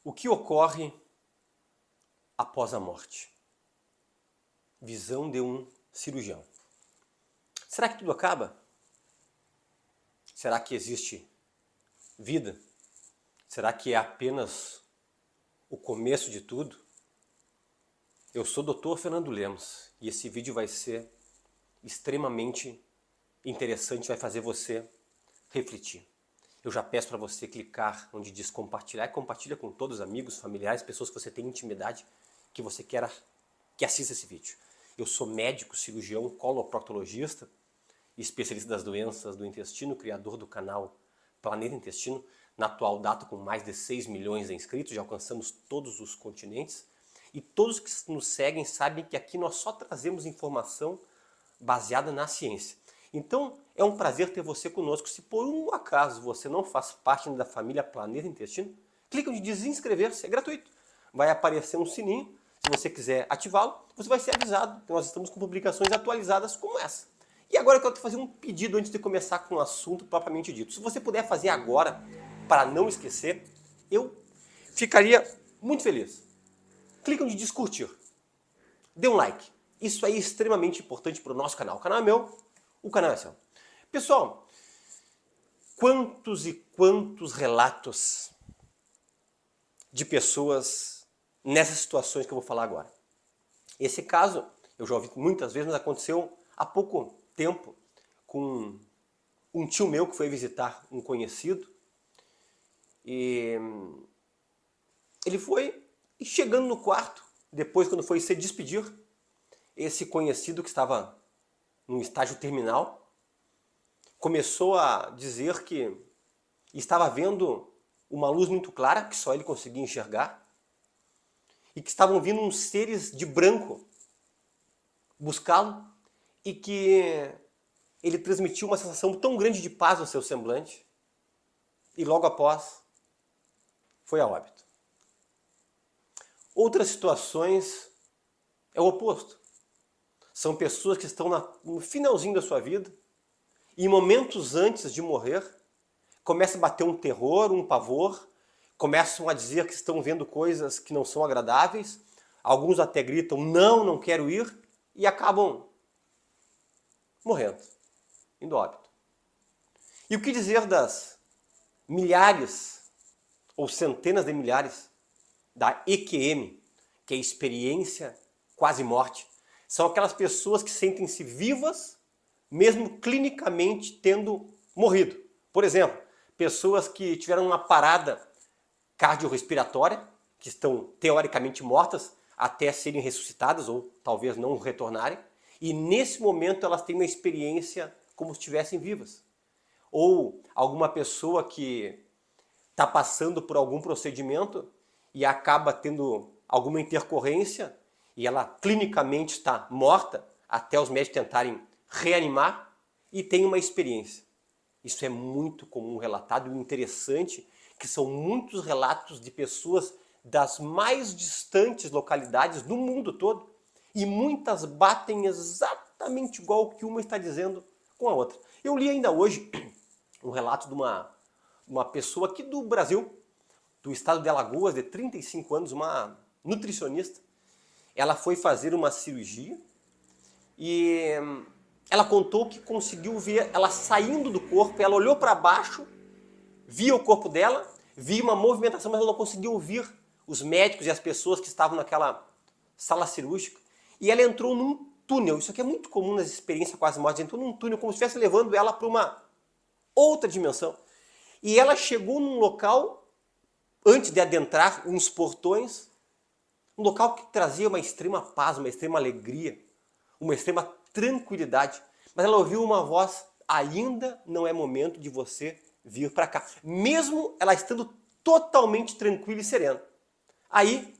O que ocorre após a morte? Visão de um cirurgião. Será que tudo acaba? Será que existe vida? Será que é apenas o começo de tudo? Eu sou o Dr. Fernando Lemos e esse vídeo vai ser extremamente interessante, vai fazer você refletir. Eu já peço para você clicar onde diz compartilhar e compartilha com todos os amigos, familiares, pessoas que você tem intimidade, que você queira que assista esse vídeo. Eu sou médico, cirurgião, coloproctologista, especialista das doenças do intestino, criador do canal Planeta Intestino, na atual data com mais de 6 milhões de inscritos, já alcançamos todos os continentes. E todos que nos seguem sabem que aqui nós só trazemos informação baseada na ciência. Então é um prazer ter você conosco. Se por um acaso você não faz parte da família Planeta Intestino, clique onde diz inscrever-se, é gratuito. Vai aparecer um sininho, se você quiser ativá-lo, você vai ser avisado que nós estamos com publicações atualizadas como essa. E agora eu quero te fazer um pedido antes de começar com o assunto propriamente dito. Se você puder fazer agora, para não esquecer, eu ficaria muito feliz. Clique onde diz curtir. Dê um like. Isso é extremamente importante para o nosso canal. O canal é meu, o canal é seu. Pessoal, quantos e quantos relatos de pessoas nessas situações que eu vou falar agora. Esse caso, eu já ouvi muitas vezes, mas aconteceu há pouco tempo com um tio meu que foi visitar um conhecido. E ele foi chegando no quarto, depois quando foi se despedir, esse conhecido que estava num estágio terminal, começou a dizer que estava vendo uma luz muito clara, que só ele conseguia enxergar, e que estavam vindo uns seres de branco buscá-lo, e que ele transmitiu uma sensação tão grande de paz no seu semblante, e logo após foi a óbito. Outras situações é o oposto. São pessoas que estão no finalzinho da sua vida e momentos antes de morrer começa a bater um terror, um pavor, começam a dizer que estão vendo coisas que não são agradáveis, alguns até gritam não quero ir e acabam morrendo, indo a óbito. E o que dizer das milhares ou centenas de milhares da EQM, que é experiência quase morte? São aquelas pessoas que sentem-se vivas, mesmo clinicamente tendo morrido. Por exemplo, pessoas que tiveram uma parada cardiorrespiratória, que estão teoricamente mortas, até serem ressuscitadas ou talvez não retornarem, e nesse momento elas têm uma experiência como se estivessem vivas. Ou alguma pessoa que está passando por algum procedimento e acaba tendo alguma intercorrência e ela clinicamente está morta até os médicos tentarem reanimar e tem uma experiência. Isso é muito comum relatado e interessante que são muitos relatos de pessoas das mais distantes localidades do mundo todo e muitas batem exatamente igual o que uma está dizendo com a outra. Eu li ainda hoje um relato de uma pessoa aqui do Brasil, do estado de Alagoas, de 35 anos, uma nutricionista. Ela foi fazer uma cirurgia e ela contou que conseguiu ver ela saindo do corpo, ela olhou para baixo, via o corpo dela, via uma movimentação, mas ela não conseguiu ouvir os médicos e as pessoas que estavam naquela sala cirúrgica. E ela entrou num túnel, isso aqui é muito comum nas experiências quase mortes, entrou num túnel como se estivesse levando ela para uma outra dimensão. E ela chegou num local, antes de adentrar uns portões, um local que trazia uma extrema paz, uma extrema alegria, uma extrema tranquilidade. Mas ela ouviu uma voz, ainda não é momento de você vir para cá. Mesmo ela estando totalmente tranquila e serena. Aí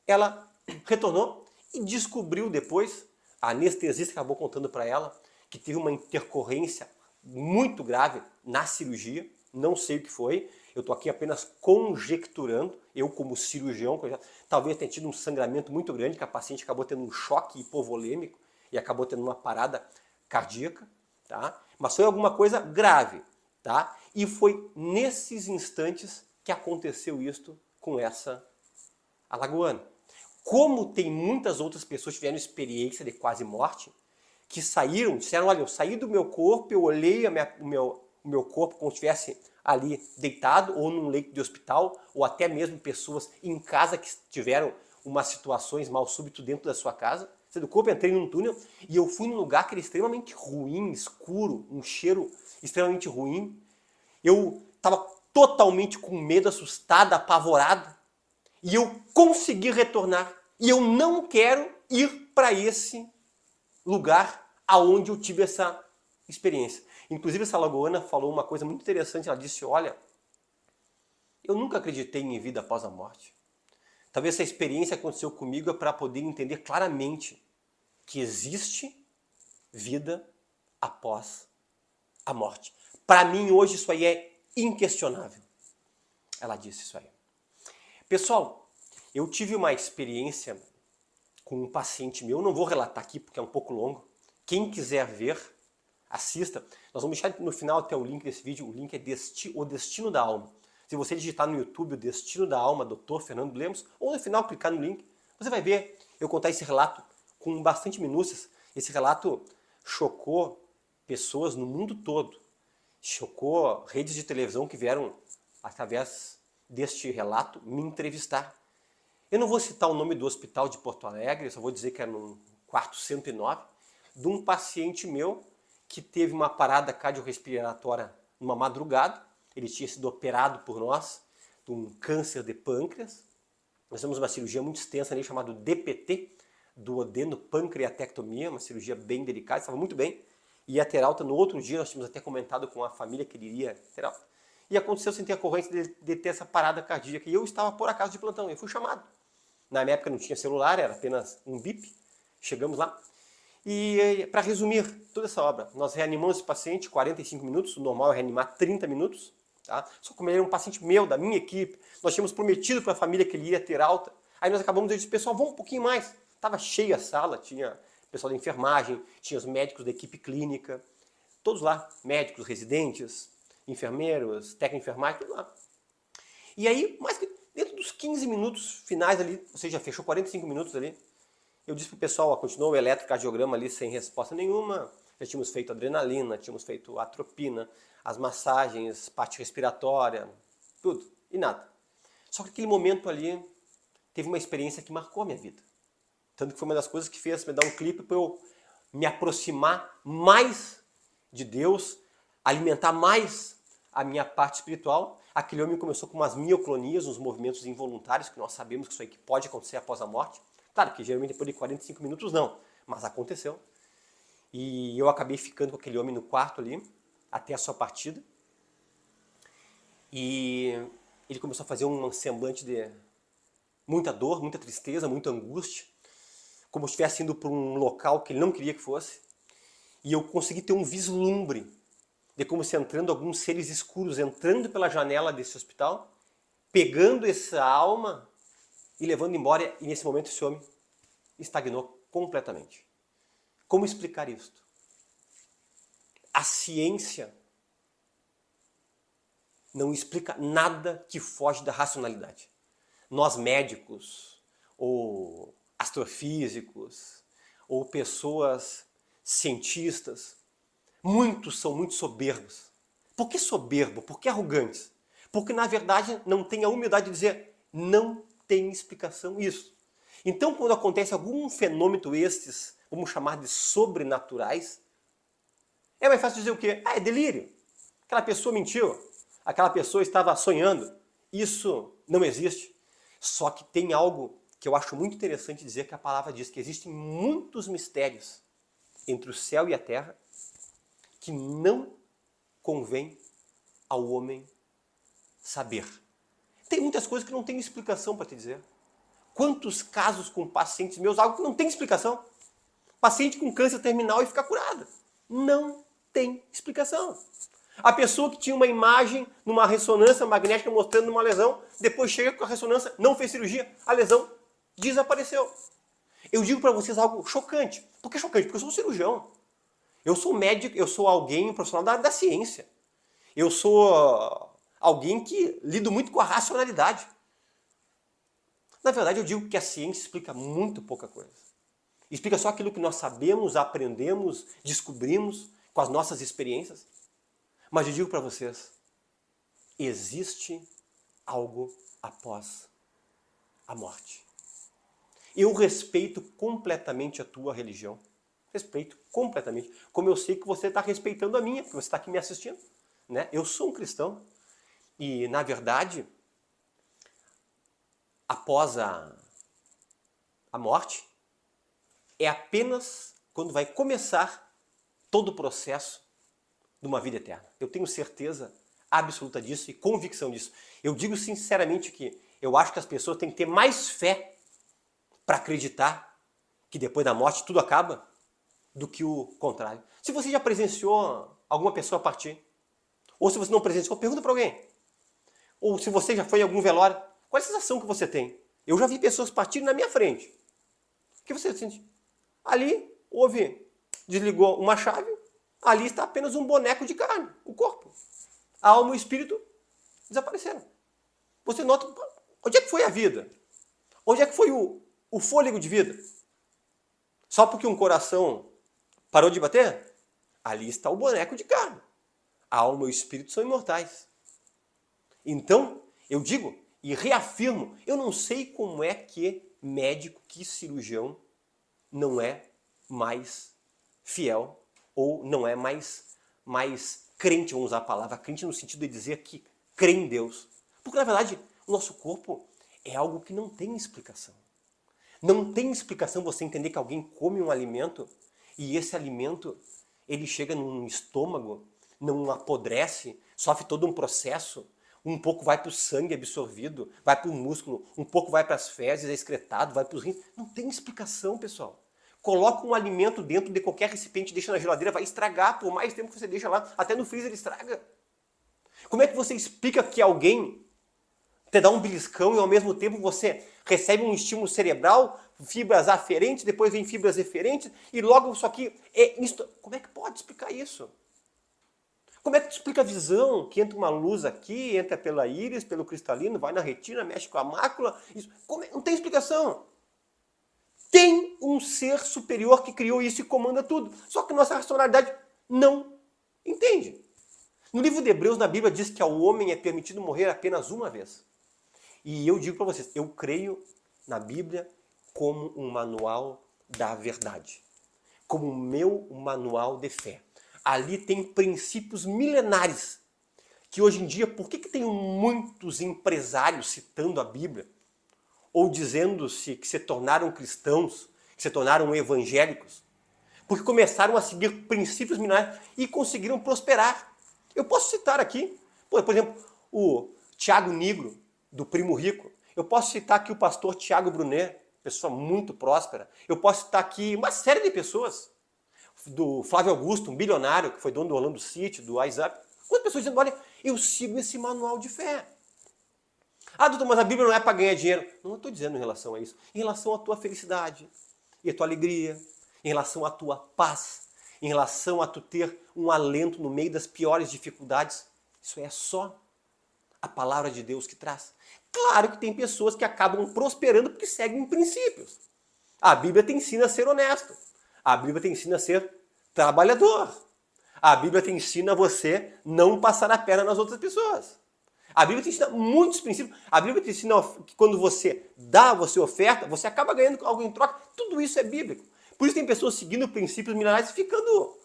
ela retornou e descobriu depois, a anestesista acabou contando para ela, que teve uma intercorrência muito grave na cirurgia, não sei o que foi, eu estou aqui apenas conjecturando, eu como cirurgião, talvez tenha tido um sangramento muito grande, que a paciente acabou tendo um choque hipovolêmico e acabou tendo uma parada cardíaca, tá? Mas foi alguma coisa grave, tá? E foi nesses instantes que aconteceu isto com essa alagoana. Como tem muitas outras pessoas que tiveram experiência de quase morte, que saíram, disseram, olha, eu saí do meu corpo, eu olhei o meu corpo como se estivesse ali deitado, ou num leito de hospital, ou até mesmo pessoas em casa que tiveram umas situações mal súbito dentro da sua casa. Saí do corpo, entrei num túnel e eu fui num lugar que era extremamente ruim, escuro, um cheiro extremamente ruim. Eu estava totalmente com medo, assustado, apavorado. E eu consegui retornar. E eu não quero ir para esse lugar aonde eu tive essa experiência. Inclusive essa lagoana falou uma coisa muito interessante. Ela disse, olha, eu nunca acreditei em vida após a morte. Talvez essa experiência aconteceu comigo para poder entender claramente que existe vida após a morte. Para mim hoje isso aí é inquestionável. Ela disse isso aí. Pessoal, eu tive uma experiência com um paciente meu, não vou relatar aqui porque é um pouco longo. Quem quiser ver, assista. Nós vamos deixar no final até o link desse vídeo, o link é O Destino da Alma. Se você digitar no YouTube O Destino da Alma, Dr. Fernando Lemos, ou no final clicar no link, você vai ver eu contar esse relato com bastante minúcias. Esse relato chocou pessoas no mundo todo. Chocou redes de televisão que vieram, através deste relato, me entrevistar. Eu não vou citar o nome do hospital de Porto Alegre, eu só vou dizer que é no quarto 109, de um paciente meu que teve uma parada cardiorrespiratória numa madrugada. Ele tinha sido operado por nós de um câncer de pâncreas. Nós temos uma cirurgia muito extensa ali chamada DPT, duodenopancreatectomia, uma cirurgia bem delicada, estava muito bem. Ia ter alta no outro dia, nós tínhamos até comentado com a família que ele iria ter alta. E aconteceu sem ter a ocorrência de ter essa parada cardíaca. E eu estava por acaso de plantão, eu fui chamado. Na minha época não tinha celular, era apenas um bip. Chegamos lá. E para resumir toda essa obra, nós reanimamos esse paciente 45 minutos, o normal é reanimar 30 minutos. Tá? Só que ele era um paciente meu, da minha equipe, nós tínhamos prometido para a família que ele ia ter alta. Aí nós acabamos de dizer, pessoal, vamos um pouquinho mais. Estava cheia a sala, tinha pessoal da enfermagem, tinha os médicos da equipe clínica, todos lá, médicos, residentes, enfermeiros, técnico de enfermagem, tudo lá. E aí, dentro dos 15 minutos finais ali, ou seja, fechou 45 minutos ali, eu disse para o pessoal, continuou o eletrocardiograma ali sem resposta nenhuma, já tínhamos feito adrenalina, tínhamos feito atropina, as massagens, parte respiratória, tudo, e nada. Só que aquele momento ali teve uma experiência que marcou a minha vida. Tanto que foi uma das coisas que fez me dar um clipe para eu me aproximar mais de Deus, alimentar mais a minha parte espiritual. Aquele homem começou com umas mioclonias, uns movimentos involuntários, que nós sabemos que isso aí pode acontecer após a morte. Claro que geralmente depois de 45 minutos não, mas aconteceu. E eu acabei ficando com aquele homem no quarto ali, até a sua partida. E ele começou a fazer um semblante de muita dor, muita tristeza, muita angústia, como se estivesse indo para um local que ele não queria que fosse. E eu consegui ter um vislumbre de como se entrando alguns seres escuros, entrando pela janela desse hospital, pegando essa alma e levando embora, e nesse momento esse homem estagnou completamente. Como explicar isto? A ciência não explica nada que foge da racionalidade. Nós médicos, ou astrofísicos, ou pessoas cientistas, muitos são muito soberbos. Por que soberbo? Por que arrogantes? Porque na verdade não tem a humildade de dizer não tem explicação isso. Então quando acontece algum fenômeno estes, vamos chamar de sobrenaturais, é mais fácil dizer o quê? Ah, é delírio. Aquela pessoa mentiu. Aquela pessoa estava sonhando. Isso não existe. Só que tem algo que eu acho muito interessante dizer, que a palavra diz que existem muitos mistérios entre o céu e a terra que não convém ao homem saber. Tem muitas coisas que não tem explicação para te dizer. Quantos casos com pacientes meus, algo que não tem explicação. Paciente com câncer terminal e fica curada. Não tem explicação. A pessoa que tinha uma imagem numa ressonância magnética mostrando uma lesão, depois chega com a ressonância, não fez cirurgia, a lesão desapareceu. Eu digo para vocês algo chocante. Por que chocante? Porque eu sou um cirurgião. Eu sou médico, eu sou alguém, um profissional da área da ciência. Eu sou alguém que lido muito com a racionalidade. Na verdade, eu digo que a ciência explica muito pouca coisa. Explica só aquilo que nós sabemos, aprendemos, descobrimos com as nossas experiências. Mas eu digo para vocês, existe algo após a morte. Eu respeito completamente a tua religião. Respeito completamente. Como eu sei que você está respeitando a minha, porque você está aqui me assistindo. Né? Eu sou um cristão. E, na verdade, após a morte, é apenas quando vai começar todo o processo de uma vida eterna. Eu tenho certeza absoluta disso e convicção disso. Eu digo sinceramente que eu acho que as pessoas têm que ter mais fé para acreditar que depois da morte tudo acaba do que o contrário. Se você já presenciou alguma pessoa partir, ou se você não presenciou, pergunta para alguém. Ou se você já foi em algum velório, qual é a sensação que você tem? Eu já vi pessoas partirem na minha frente. O que você sente? Ali desligou uma chave, ali está apenas um boneco de carne, o corpo. A alma e o espírito desapareceram. Você nota, onde é que foi a vida? Onde é que foi o fôlego de vida? Só porque um coração parou de bater? Ali está o boneco de carne. A alma e o espírito são imortais. Então, eu digo e reafirmo, eu não sei como é que médico, que cirurgião não é mais fiel ou não é mais crente, vamos usar a palavra crente no sentido de dizer que crê em Deus. Porque, na verdade, o nosso corpo é algo que não tem explicação. Não tem explicação você entender que alguém come um alimento e esse alimento ele chega num estômago, não apodrece, sofre todo um processo. Um pouco vai para o sangue absorvido, vai para o músculo, um pouco vai para as fezes, é excretado, vai para os rins. Não tem explicação, pessoal. Coloca um alimento dentro de qualquer recipiente, deixa na geladeira, vai estragar por mais tempo que você deixa lá, até no freezer ele estraga. Como é que você explica que alguém te dá um beliscão e ao mesmo tempo você recebe um estímulo cerebral, fibras aferentes, depois vem fibras eferentes e logo isso aqui é... Como é que pode explicar isso? Como é que tu explica a visão? Que entra uma luz aqui, entra pela íris, pelo cristalino, vai na retina, mexe com a mácula. Isso. Não tem explicação. Tem um ser superior que criou isso e comanda tudo. Só que nossa racionalidade não entende. No livro de Hebreus, na Bíblia, diz que ao homem é permitido morrer apenas uma vez. E eu digo para vocês, eu creio na Bíblia como um manual da verdade. Como o meu manual de fé. Ali tem princípios milenares que hoje em dia, por que tem muitos empresários citando a Bíblia? Ou dizendo-se que se tornaram cristãos, que se tornaram evangélicos? Porque começaram a seguir princípios milenares e conseguiram prosperar. Eu posso citar aqui, por exemplo, o Tiago Nigro, do Primo Rico. Eu posso citar aqui o pastor Tiago Brunet, pessoa muito próspera. Eu posso citar aqui uma série de pessoas. Do Flávio Augusto, um bilionário que foi dono do Orlando City, do WhatsApp. Quantas pessoas dizendo, olha, eu sigo esse manual de fé. Ah, doutor, mas a Bíblia não é para ganhar dinheiro. Não estou dizendo em relação a isso. Em relação à tua felicidade e à tua alegria, em relação à tua paz, em relação a tu ter um alento no meio das piores dificuldades. Isso é só a palavra de Deus que traz. Claro que tem pessoas que acabam prosperando porque seguem princípios. A Bíblia te ensina a ser honesto. A Bíblia te ensina a ser trabalhador. A Bíblia te ensina a você não passar a perna nas outras pessoas. A Bíblia te ensina muitos princípios. A Bíblia te ensina que quando você dá, você oferta, você acaba ganhando algo em troca. Tudo isso é bíblico. Por isso tem pessoas seguindo princípios milenares e ficando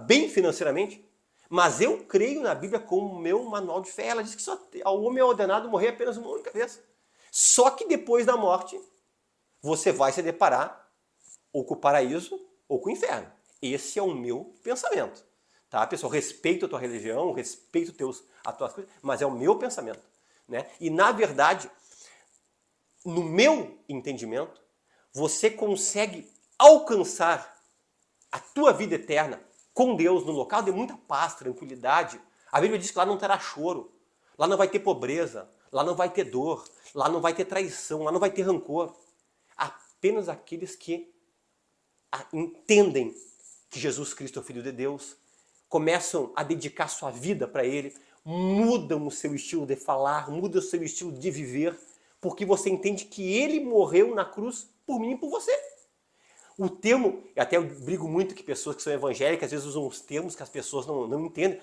bem financeiramente. Mas eu creio na Bíblia como meu manual de fé. Ela diz que só ao homem é ordenado morrer apenas uma única vez. Só que depois da morte, você vai se deparar ou com o paraíso ou com o inferno. Esse é o meu pensamento. Tá, pessoal? Respeito a tua religião, respeito as tuas coisas, mas é o meu pensamento. Né? E, na verdade, no meu entendimento, você consegue alcançar a tua vida eterna com Deus no local de muita paz, tranquilidade. A Bíblia diz que lá não terá choro, lá não vai ter pobreza, lá não vai ter dor, lá não vai ter traição, lá não vai ter rancor. Apenas aqueles que entendem que Jesus Cristo é o Filho de Deus, começam a dedicar sua vida para Ele, mudam o seu estilo de falar, mudam o seu estilo de viver, porque você entende que ele morreu na cruz por mim e por você. O termo, até eu brigo muito que pessoas que são evangélicas às vezes usam os termos que as pessoas não entendem.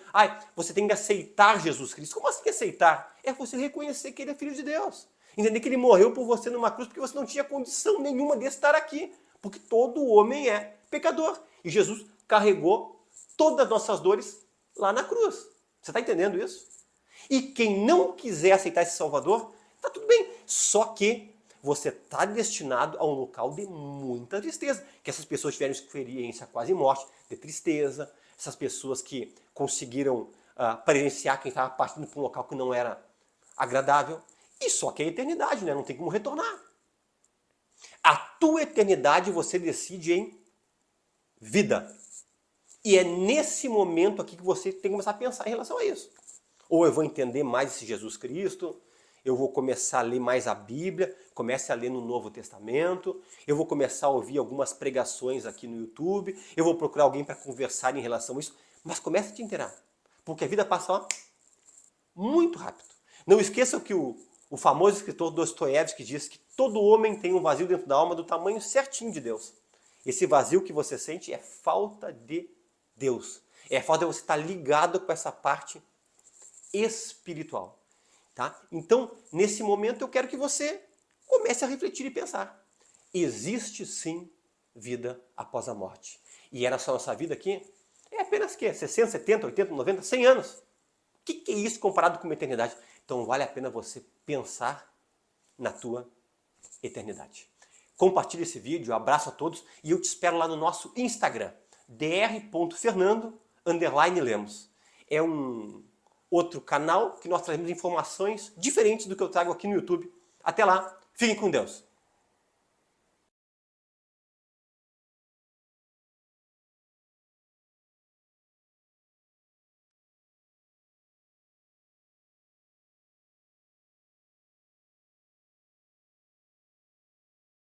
Você tem que aceitar Jesus Cristo. Como assim aceitar? É você reconhecer que ele é filho de Deus. Entender que ele morreu por você numa cruz porque você não tinha condição nenhuma de estar aqui. Porque todo homem é pecador. E Jesus carregou todas as nossas dores lá na cruz. Você está entendendo isso? E quem não quiser aceitar esse Salvador, está tudo bem. Só que você está destinado a um local de muita tristeza. Que essas pessoas tiveram experiência quase morte, de tristeza. Essas pessoas que conseguiram presenciar quem estava partindo para um local que não era agradável. E só que é a eternidade, né? Não tem como retornar. A tua eternidade você decide em vida. E é nesse momento aqui que você tem que começar a pensar em relação a isso. Ou eu vou entender mais esse Jesus Cristo, eu vou começar a ler mais a Bíblia, comece a ler no Novo Testamento, eu vou começar a ouvir algumas pregações aqui no YouTube, eu vou procurar alguém para conversar em relação a isso, mas comece a te inteirar, porque a vida passa muito rápido. Não esqueçam que o famoso escritor Dostoiévski diz que todo homem tem um vazio dentro da alma do tamanho certinho de Deus. Esse vazio que você sente é falta de Deus. É a falta de você estar ligado com essa parte espiritual. Tá? Então, nesse momento, eu quero que você comece a refletir e pensar. Existe sim vida após a morte. E essa nossa vida aqui é apenas 60, 70, 80, 90, 100 anos. O que é isso comparado com uma eternidade? Então vale a pena você pensar na tua eternidade. Compartilhe esse vídeo, abraço a todos e eu te espero lá no nosso Instagram, dr.fernando_lemos. É um outro canal que nós trazemos informações diferentes do que eu trago aqui no YouTube. Até lá, fiquem com Deus!